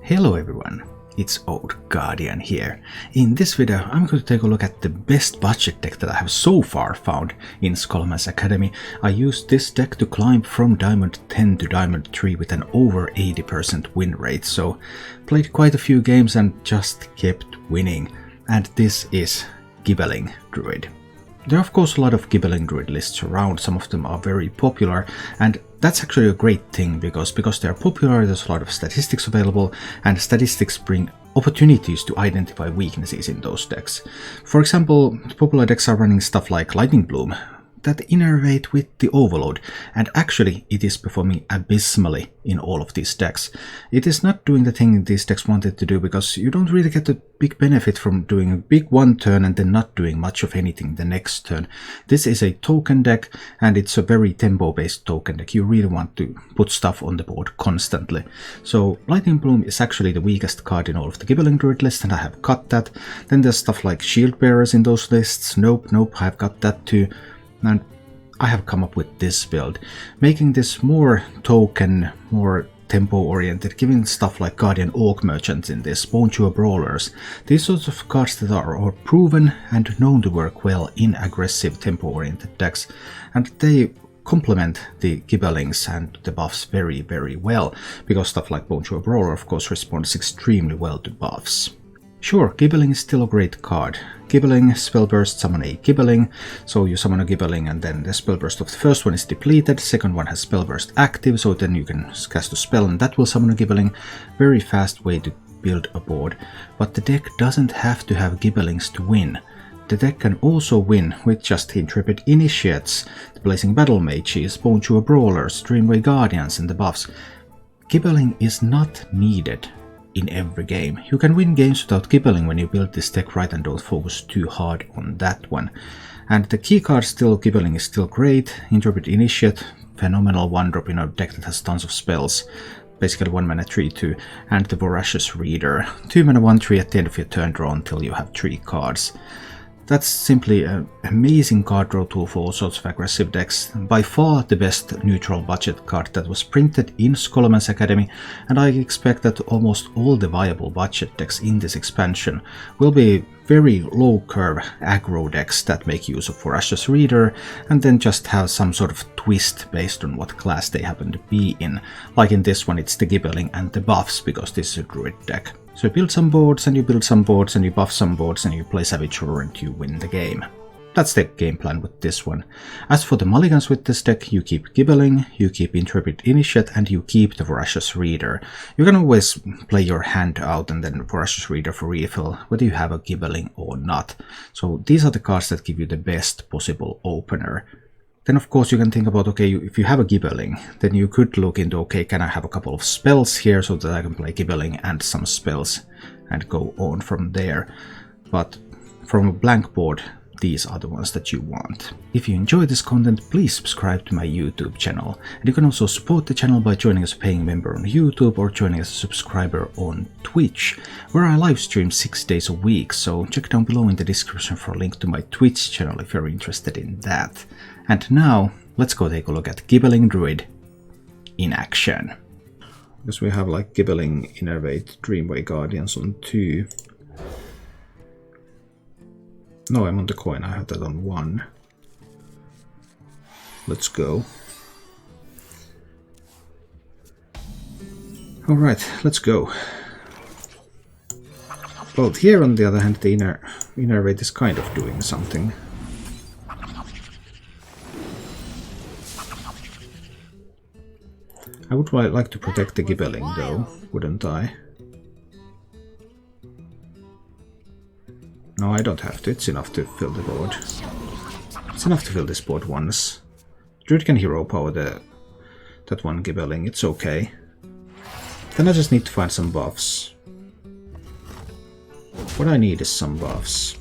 Hello everyone, it's Old Guardian here. In this video I'm going to take a look at the best budget deck that I have so far found in Scholomance Academy. I used this deck to climb from Diamond 10 to Diamond 3 with an over 80% win rate, so played quite a few games and just kept winning. And this is Gibberling Druid. There are of course a lot of Gibberling Druid lists around, some of them are very popular, and that's actually a great thing because they're popular, there's a lot of statistics available, and statistics bring opportunities to identify weaknesses in those decks. For example, popular decks are running stuff like Lightning Bloom that innervate with the Overload, and actually it is performing abysmally in all of these decks. It is not doing the thing these decks wanted to do because you don't really get a big benefit from doing a big one turn and then not doing much of anything the next turn. This is a token deck and it's a very tempo based token deck. You really want to put stuff on the board constantly. So Lightning Bloom is actually the weakest card in all of the Gibberling Druid list, and I have cut that. Then there's stuff like Shield Bearers in those lists. Nope, I've got that too. And I have come up with this build, making this more token, more tempo oriented, giving stuff like Guardian Orc Merchants in this, Bonjour Brawlers, these sorts of cards that are all proven and known to work well in aggressive tempo oriented decks, and they complement the Gibberlings and the buffs very well, because stuff like Bonjour Brawler of course responds extremely well to buffs. Sure, Gibberling is still a great card. Gibberling, Spellburst, summon a Gibberling. So you summon a Gibberling and then the Spellburst of the first one is depleted, second one has Spellburst active, so then you can cast a spell and that will summon a Gibberling. Very fast way to build a board. But the deck doesn't have to have Gibberlings to win. The deck can also win with just Intrepid Initiates, the Blazing Battle Mages, Bonjour Brawlers, Dreamway Guardians and the buffs. Gibberling is not needed in every game. You can win games without Gibberling when you build this deck right and don't focus too hard on that one. And the key card still, Gibberling is still great. Intrepid Initiate, phenomenal 1-drop in a deck that has tons of spells. Basically 1 mana 3/2, and the Voracious Reader. 2 mana 1/3 at the end of your turn draw until you have 3 cards. That's simply an amazing card draw tool for all sorts of aggressive decks. By far the best neutral budget card that was printed in Scholomance Academy, and I expect that almost all the viable budget decks in this expansion will be very low curve aggro decks that make use of Voracious Reader and then just have some sort of twist based on what class they happen to be in. Like in this one it's the Gibberling and the buffs because this is a Druid deck. So you build some boards and you build some boards and you buff some boards and you play Savage Roar and you win the game. That's the game plan with this one. As for the mulligans with this deck, you keep Gibberling, you keep Intrepid Initiate, and you keep the Voracious Reader. You can always play your hand out and then Voracious Reader for refill, whether you have a Gibberling or not. So these are the cards that give you the best possible opener. Then of course you can think about, okay, if you have a Gibberling, then you could look into, okay, can I have a couple of spells here so that I can play Gibberling and some spells and go on from there. But from a blank board, these are the ones that you want. If you enjoy this content, please subscribe to my YouTube channel. And you can also support the channel by joining as a paying member on YouTube or joining as a subscriber on Twitch, where I live stream 6 days a week, so check down below in the description for a link to my Twitch channel if you're interested in that. And now, let's go take a look at Gibberling Druid in action. Because we have like Gibberling, Innervate, Dreamway Guardians on 2. No, I'm on the coin, I have that on 1. Let's go. Alright, let's go. Well, here on the other hand, the Innervate is kind of doing something. I would like to protect the Gibberling though, wouldn't I? No, I don't have to. It's enough to fill the board. It's enough to fill this board once. Druid can hero power that one Gibberling. It's okay. Then I just need to find some buffs. What I need is some buffs.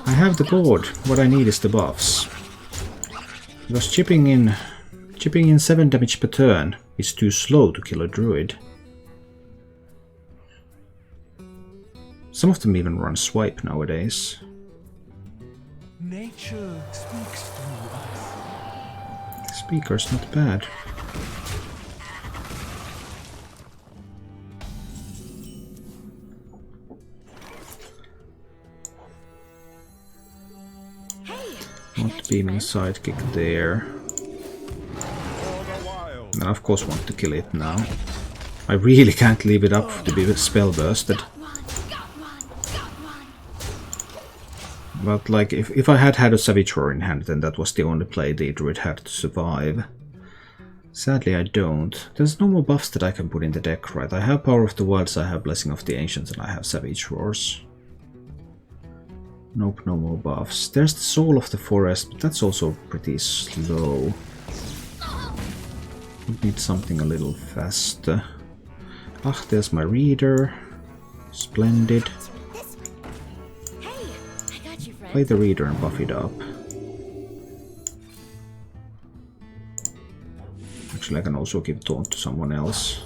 I have the board. What I need is the buffs. Because chipping in 7 damage per turn is too slow to kill a Druid. Some of them even run swipe nowadays. Nature speaks through us. Speaker's not bad. Not beaming sidekick there. And I of course want to kill it now. I really can't leave it up to be spell bursted. But like if I had had a Savage Roar in hand, then that was the only play the Druid had to survive. Sadly I don't. There's no more buffs that I can put in the deck, right? I have Power of the Wilds, I have Blessing of the Ancients, and I have Savage Roars. Nope, no more buffs. There's the Soul of the Forest, but that's also pretty slow. Would need something a little faster. Ah, there's my Reader. Splendid. Play the Reader and buff it up. Actually, I can also give Taunt to someone else.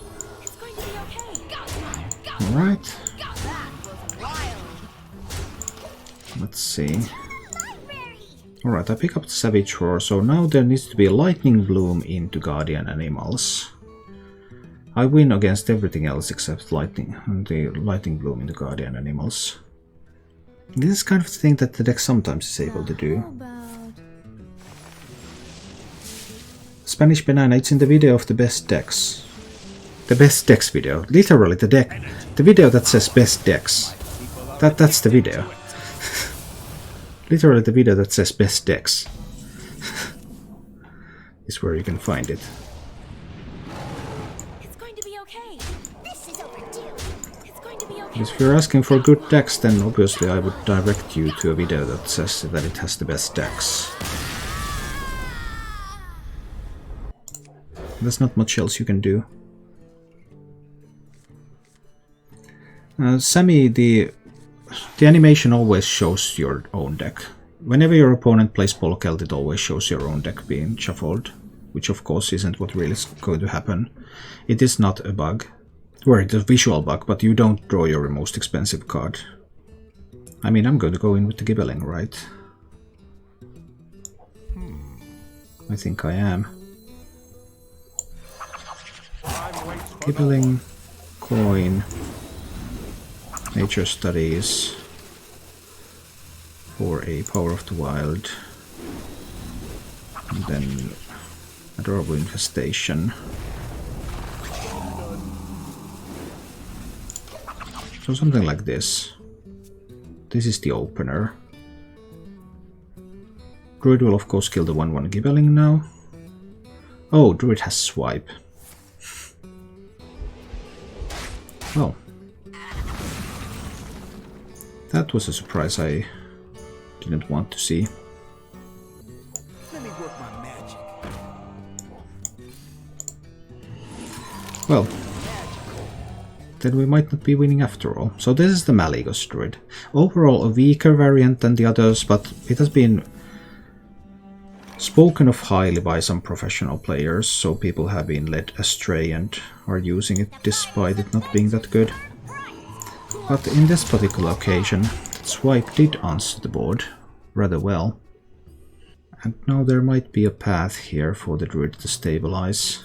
Alright. Let's see. Alright, I pick up the Savage Roar, so now there needs to be a Lightning Bloom into Guardian Animals. I win against everything else except Lightning, and the Lightning Bloom into Guardian Animals. This is kind of the thing that the deck sometimes is able to do. Spanish Banana, it's in the video of the best decks. The best decks video. Literally the video that says best decks. That's the video. Literally the video that says best decks is where you can find it. It's going to be okay. This is overdue. It's going to be okay. If you're asking for good decks, then obviously I would direct you to a video that says that it has the best decks. There's not much else you can do. Sammy, the animation always shows your own deck. Whenever your opponent plays Polkelt, it always shows your own deck being shuffled, which of course isn't what really is going to happen. It is not a bug, or it's a visual bug, but you don't draw your most expensive card. I mean, I'm going to go in with the Gibberling, right? I think I am. Gibberling, coin, nature studies for a Power of the Wild, and then Adorable Infestation. So something like this. This is the opener. Druid will of course kill the 1/1 Gibberling now. Oh, Druid has Swipe. Oh. That was a surprise I didn't want to see. Let me work my magic. Well, then we might not be winning after all. So this is the Malygos Druid. Overall a weaker variant than the others, but it has been spoken of highly by some professional players, so people have been led astray and are using it despite it not being that good. But in this particular occasion, Swipe did answer the board rather well. And now there might be a path here for the Druid to stabilize.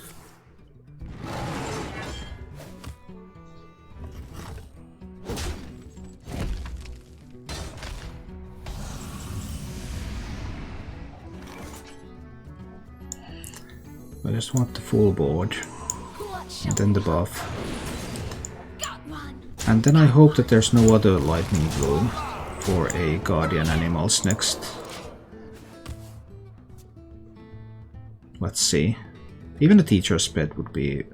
I just want the full board, and then the buff. And then I hope that there's no other Lightning Bloom for a Guardian Animals next. Let's see. Even a Teacher's Pet would be...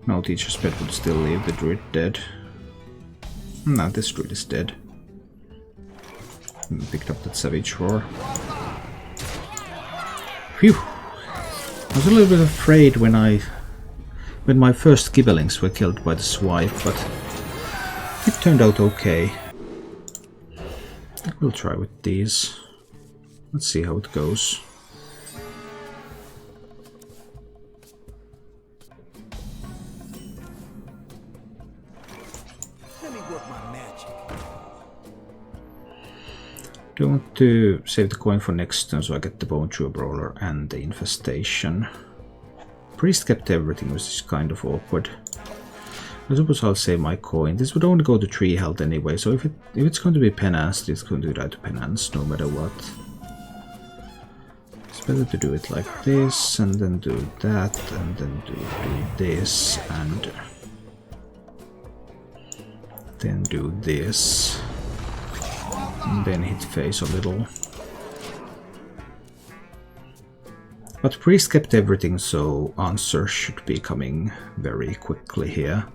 No, Teacher's Pet would still leave the Druid dead. No, this Druid is dead. Picked up that Savage Roar. Phew! I was a little bit afraid when my first Gibberlings were killed by the Swipe, but it turned out okay. We'll try with these. Let's see how it goes. Let me work my magic. Do I want to save the coin for next turn so I get the Bone Chewer Brawler and the Infestation? Priest kept everything, which is kind of awkward. I suppose I'll save my coin. This would only go to 3 health anyway, so if it's going to be Penance, it's going to die to Penance no matter what. It's better to do it like this, and then do that, and then do this, and then do this. And then hit face a little. But Priest kept everything, so answer should be coming very quickly here.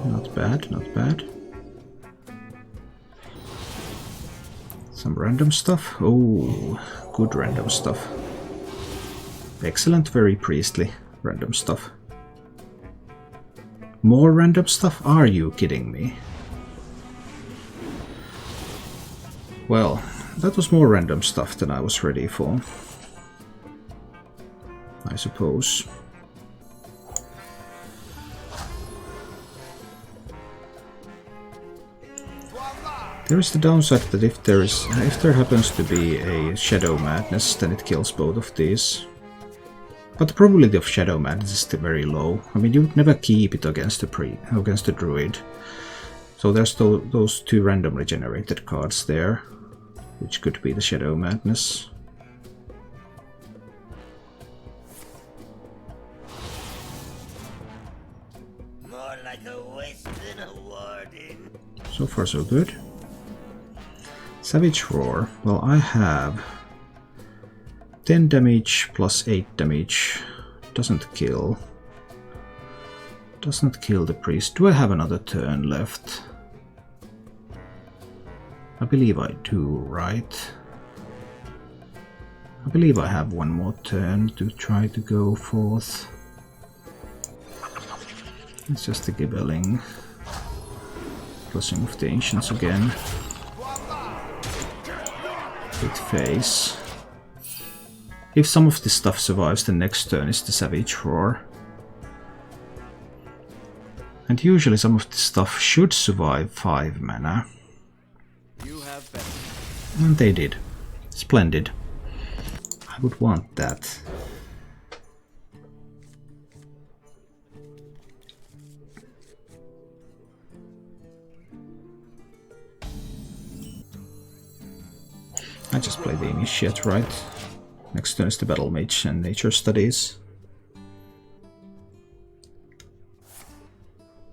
Not bad, not bad. Some random stuff. Oh, good random stuff. Excellent, very priestly random stuff. More random stuff? Are you kidding me? Well, that was more random stuff than I was ready for, I suppose. There is the downside that if there happens to be a Shadow Madness, then it kills both of these. But the probability of Shadow Madness is still very low. I mean, you would never keep it against the Druid. So there's those 2 randomly generated cards there, which could be the Shadow Madness. More like a wisp than a warning. So far so good. Savage Roar. Well, I have 10 damage plus 8 damage. Doesn't kill. Doesn't kill the priest. Do I have another turn left? I believe I do, right? I believe I have one more turn to try to go forth. It's just the Gibberling. Blessing of the Ancients again. Hit face. If some of this stuff survives, the next turn is the Savage Roar. And usually some of this stuff should survive 5 mana. And they did. Splendid. I would want that. I just play the Initiate, right? Next turn is the Battle Mage and Nature Studies.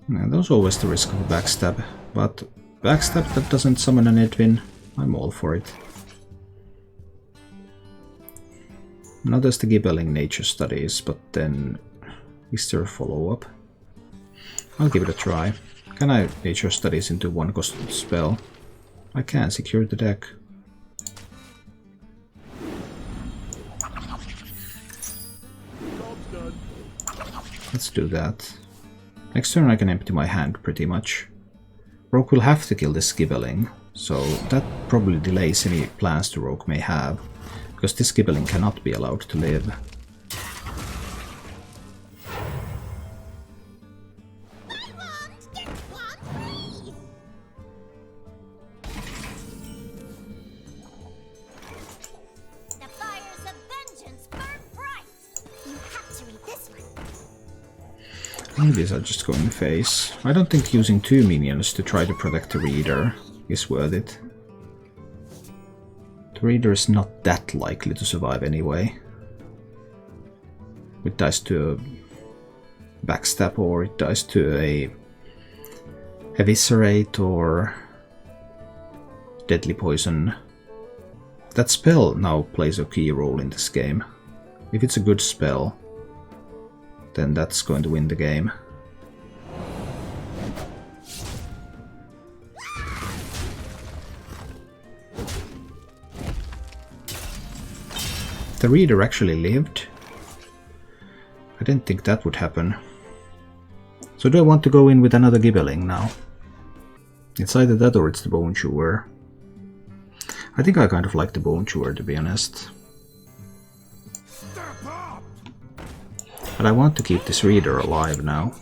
Now, there's always the risk of a backstab, but backstab that doesn't summon an Edwin, I'm all for it. Now there's the Gibberling Nature Studies, but then is there a follow-up? I'll give it a try. Can I Nature Studies into 1-cost spell? I can secure the deck. Let's do that. Next turn I can empty my hand pretty much. Rogue will have to kill this Gibberling, so that probably delays any plans the Rogue may have, because this Gibberling cannot be allowed to live. These are just going face. I don't think using 2 minions to try to protect the Reader is worth it. The Reader is not that likely to survive anyway. It dies to a backstab, or it dies to a Eviscerate or Deadly Poison. That spell now plays a key role in this game. If it's a good spell, then that's going to win the game. The Reader actually lived. I didn't think that would happen. So do I want to go in with another Gibberling now? It's either that or it's the Bone Chewer. I think I kind of like the Bone Chewer, to be honest. But I want to keep this Reader alive now.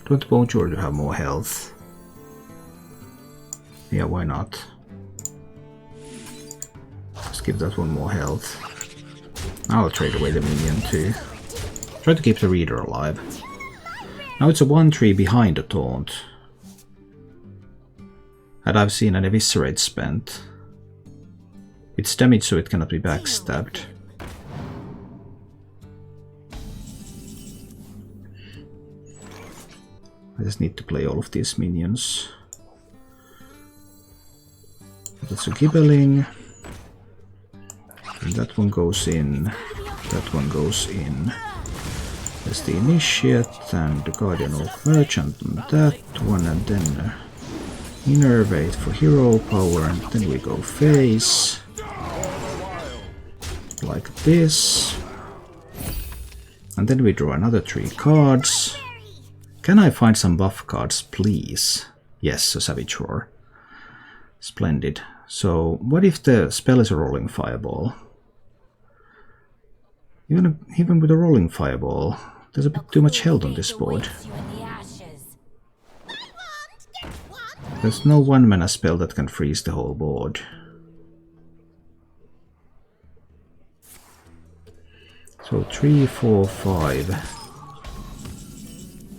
Do you want Bonjour to have more health? Yeah, why not? Let's give that one more health. I'll trade away the minion too. Try to keep the reader alive. Now it's a 1-3 behind the taunt. And I've seen an eviscerate spent. It's damage so it cannot be backstabbed. I just need to play all of these minions. That's a Gibberling. And that one goes in. That one goes in. There's the Initiate and the Guardian Oak Merchant on that one, and then Innervate for hero power, and then we go face. Like this. And then we draw another 3 cards. Can I find some buff cards, please? Yes, a Savage Roar. Splendid. So, what if the spell is a Rolling Fireball? Even with a Rolling Fireball, there's a bit too much health on this board. There's no 1-mana spell that can freeze the whole board. So 3, 4, 5,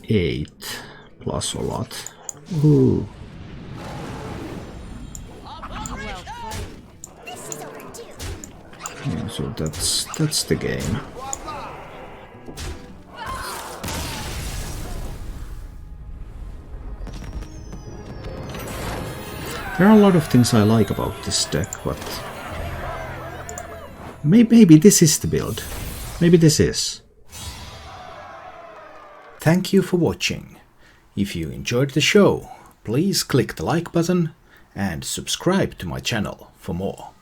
8 plus a lot. Ooh. Yeah, so that's the game. There are a lot of things I like about this deck, but maybe this is the build. Maybe this is. Thank you for watching. If you enjoyed the show, please click the like button and subscribe to my channel for more.